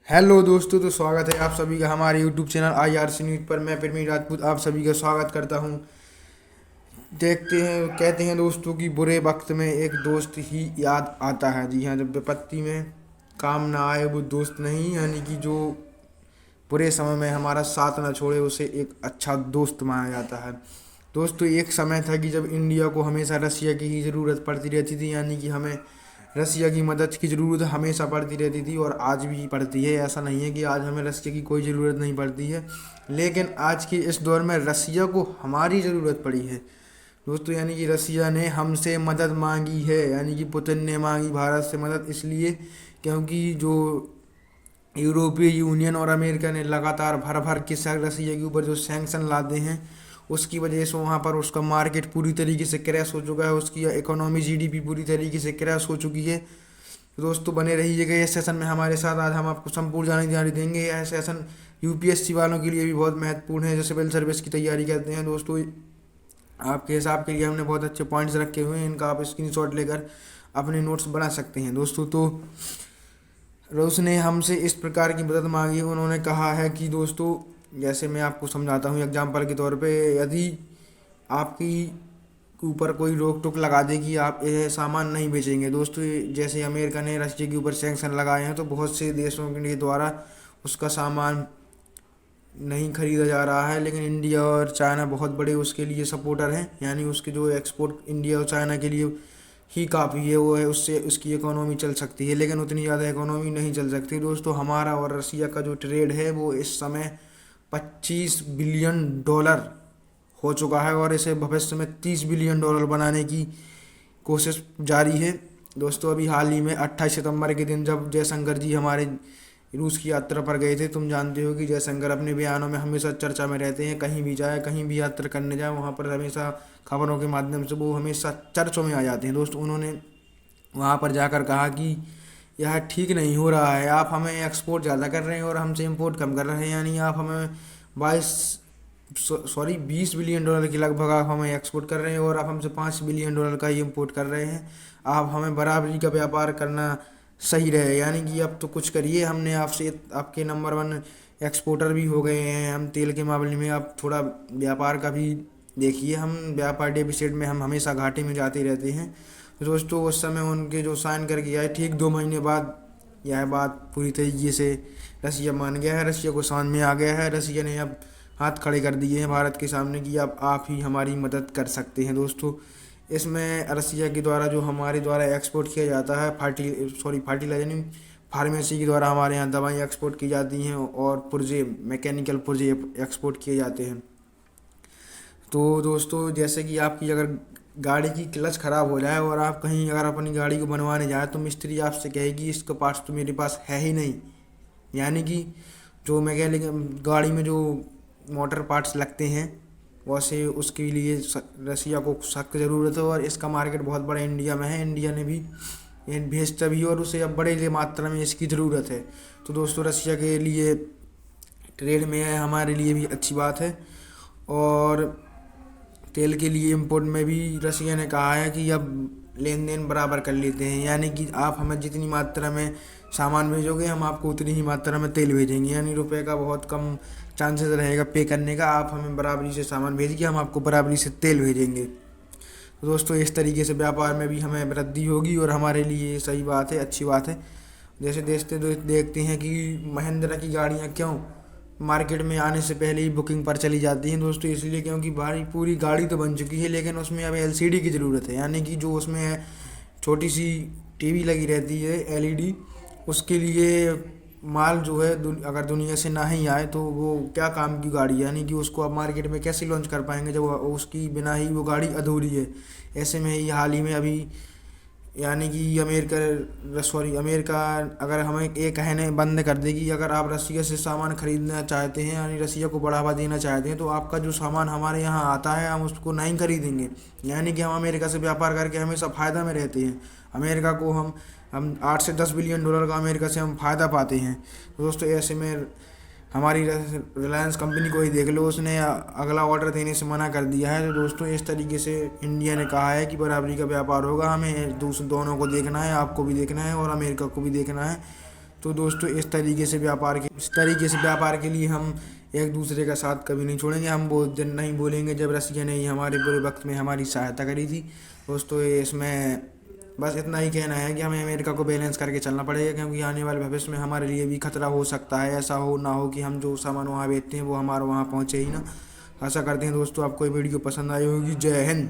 Hello दोस्तों, तो स्वागत है आप सभी का हमारे यूट्यूब चैनल IRC न्यूज़ पर। मैं प्रवीण राजपूत आप सभी का स्वागत करता हूं। देखते हैं, कहते हैं दोस्तों कि बुरे वक्त में एक दोस्त ही याद आता है। जी हाँ, जब विपत्ति में काम ना आए वो दोस्त नहीं, यानी कि जो बुरे समय में हमारा साथ ना छोड़े उसे एक अच्छा दोस्त माना जाता है। दोस्तों, एक समय था कि जब इंडिया को हमेशा रसिया की ही ज़रूरत पड़ती रहती थी, यानी कि हमें रसिया की मदद की ज़रूरत हमेशा पड़ती रहती थी और आज भी पड़ती है। ऐसा नहीं है कि आज हमें रसिया की कोई ज़रूरत नहीं पड़ती है, लेकिन आज के इस दौर में रसिया को हमारी ज़रूरत पड़ी है दोस्तों। यानी कि रसिया ने हमसे मदद मांगी है, यानी कि पुतिन ने मांगी भारत से मदद, इसलिए क्योंकि जो यूरोपीय यूनियन और अमेरिका ने लगातार भर भर के रसिया के ऊपर जो सैंक्शन लादे हैं, उसकी वजह से वहाँ पर उसका मार्केट पूरी तरीके से क्रैश हो चुका है। उसकी इकोनॉमी GDP पूरी तरीके से क्रैश हो चुकी है। तो दोस्तों, बने रहिएगा इस सेशन में हमारे साथ। आज हम आपको संपूर्ण जानकारी देंगे। यह सेशन UPSC वालों के लिए भी बहुत महत्वपूर्ण है, जो सिविल सर्विस की तैयारी करते हैं। दोस्तों, आपके हिसाब के लिए हमने बहुत अच्छे पॉइंट्स रखे हुए हैं, इनका आप स्क्रीनशॉट लेकर अपने नोट्स बना सकते हैं। दोस्तों, तो रूस ने हमसे इस प्रकार की मदद मांगी। उन्होंने कहा है कि दोस्तों, जैसे मैं आपको समझाता हूँ एग्जाम्पल के तौर पे, यदि आपकी ऊपर कोई रोक टोक लगा दे कि आप यह सामान नहीं बेचेंगे। दोस्तों, जैसे अमेरिका ने रशिया के ऊपर सैंक्शन लगाए हैं, तो बहुत से देशों के द्वारा उसका सामान नहीं खरीदा जा रहा है, लेकिन इंडिया और चाइना बहुत बड़े उसके लिए सपोर्टर हैं। यानी उसके जो एक्सपोर्ट इंडिया और चाइना के लिए ही काफ़ी है, वो है, उससे उसकी इकोनॉमी चल सकती है, लेकिन उतनी ज़्यादा इकोनॉमी नहीं चल सकती। दोस्तों, हमारा और रसिया का जो ट्रेड है वो इस समय 25 बिलियन डॉलर हो चुका है और इसे भविष्य में 30 बिलियन डॉलर बनाने की कोशिश जारी है। दोस्तों, अभी हाल ही में 28 सितंबर के दिन जब जयशंकर जी हमारे रूस की यात्रा पर गए थे, तुम जानते हो कि जयशंकर अपने बयानों में हमेशा चर्चा में रहते हैं। कहीं भी जाए, कहीं भी यात्रा करने जाए, वहाँ पर हमेशा खबरों के माध्यम से वो हमेशा चर्चों में आ जाते हैं। दोस्तों, उन्होंने वहाँ पर जाकर कहा कि यह ठीक नहीं हो रहा है, आप हमें एक्सपोर्ट ज़्यादा कर रहे हैं और हमसे इंपोर्ट कम कर रहे हैं। यानी आप हमें 20 बिलियन डॉलर के लगभग आप हमें एक्सपोर्ट कर रहे हैं और आप हमसे 5 बिलियन डॉलर का ही इम्पोर्ट कर रहे हैं। आप हमें बराबरी का व्यापार करना सही रहे, यानी कि अब तो कुछ करिए। हमने आपसे आपके नंबर 1 एक्सपोर्टर भी हो गए हैं हम तेल के मामले में, आप थोड़ा व्यापार का भी देखिए। हम व्यापार डेफिसिट में हम हमेशा घाटे में जाते रहते हैं। तो दोस्तों, उस समय उनके जो साइन करके आए, ठीक 2 महीने बाद यह बात पूरी तरीके से रसिया मान गया है, रसिया को समझ में आ गया है। रसिया ने अब हाथ खड़े कर दिए हैं भारत के सामने कि अब आप ही हमारी मदद कर सकते हैं। दोस्तों, इसमें रसिया के द्वारा जो हमारे द्वारा एक्सपोर्ट किया जाता है, फर्टिलाइजर नहीं, फार्मेसी के द्वारा हमारे यहाँ दवाएं एक्सपोर्ट की जाती हैं और पुर्जे, मैकेनिकल पुर्जे एक्सपोर्ट किए जाते हैं। तो दोस्तों, जैसे कि आपकी अगर गाड़ी की क्लच ख़राब हो जाए और आप कहीं अगर अपनी गाड़ी को बनवाने जाए, तो मिस्त्री आपसे कहेगी इसका पार्ट्स तो मेरे पास है ही नहीं। यानी कि जो मैकेनिक गाड़ी में जो मोटर पार्ट्स लगते हैं, वैसे उसके लिए रसिया को सख्त ज़रूरत है और इसका मार्केट बहुत बड़ा इंडिया में है। इंडिया ने भी ये भेजता भी है और उसे अब बड़े मात्रा में इसकी ज़रूरत है। तो दोस्तों, रसिया के लिए ट्रेड में है, हमारे लिए भी अच्छी बात है। और तेल के लिए इंपोर्ट में भी रसिया ने कहा है कि अब लेन देन बराबर कर लेते हैं, यानी कि आप हमें जितनी मात्रा में सामान भेजोगे, हम आपको उतनी ही मात्रा में तेल भेजेंगे। यानी रुपए का बहुत कम चांसेस रहेगा पे करने का। आप हमें बराबरी से सामान भेजिए, हम आपको बराबरी से तेल भेजेंगे। तो दोस्तों, इस तरीके से व्यापार में भी हमें वृद्धि होगी और हमारे लिए ये सही बात है, अच्छी बात है। जैसे देखते हैं कि महिंद्रा की गाड़ियाँ क्यों मार्केट में आने से पहले ही बुकिंग पर चली जाती हैं। दोस्तों, इसलिए क्योंकि भारी पूरी गाड़ी तो बन चुकी है, लेकिन उसमें अब LCD की ज़रूरत है, यानी कि जो उसमें है छोटी सी TV लगी रहती है, LED। उसके लिए माल जो है अगर दुनिया से ना ही आए तो वो क्या काम की गाड़ी है, यानी कि उसको अब मार्केट में कैसे लॉन्च कर पाएंगे जब उसकी बिना ही वो गाड़ी अधूरी है। ऐसे में ही हाल ही में अभी, यानी कि अमेरिका अगर हमें ये कहने बंद कर देगी, अगर आप रसिया से सामान खरीदना चाहते हैं, यानी रसिया को बढ़ावा देना चाहते हैं, तो आपका जो सामान हमारे यहाँ आता है हम उसको नहीं खरीदेंगे। यानी कि हम अमेरिका से व्यापार करके हमेशा फ़ायदा में रहते हैं। अमेरिका को हम 8 से 10 बिलियन डॉलर का अमेरिका से हम फ़ायदा पाते हैं। तो दोस्तों, ऐसे में हमारी रिलायंस कंपनी को ही देख लो, उसने अगला ऑर्डर देने से मना कर दिया है। तो दोस्तों, इस तरीके से इंडिया ने कहा है कि बराबरी का व्यापार होगा, हमें दोनों को देखना है, आपको भी देखना है और अमेरिका को भी देखना है। तो दोस्तों इस तरीके से व्यापार के लिए हम एक दूसरे का साथ कभी नहीं छोड़ेंगे। हम वो दिन नहीं भूलेंगे जब रसिया ने ही हमारे बुरे वक्त में हमारी सहायता करी थी। दोस्तों इसमें बस इतना ही कहना है कि हमें अमेरिका को बैलेंस करके चलना पड़ेगा, क्योंकि आने वाले भविष्य में हमारे लिए भी खतरा हो सकता है। ऐसा हो ना हो कि हम जो सामान वहाँ बेचते हैं वो हमारे वहाँ पहुँचे ही ना। आशा करते हैं दोस्तों आपको ये वीडियो पसंद आई होगी। जय हिंद।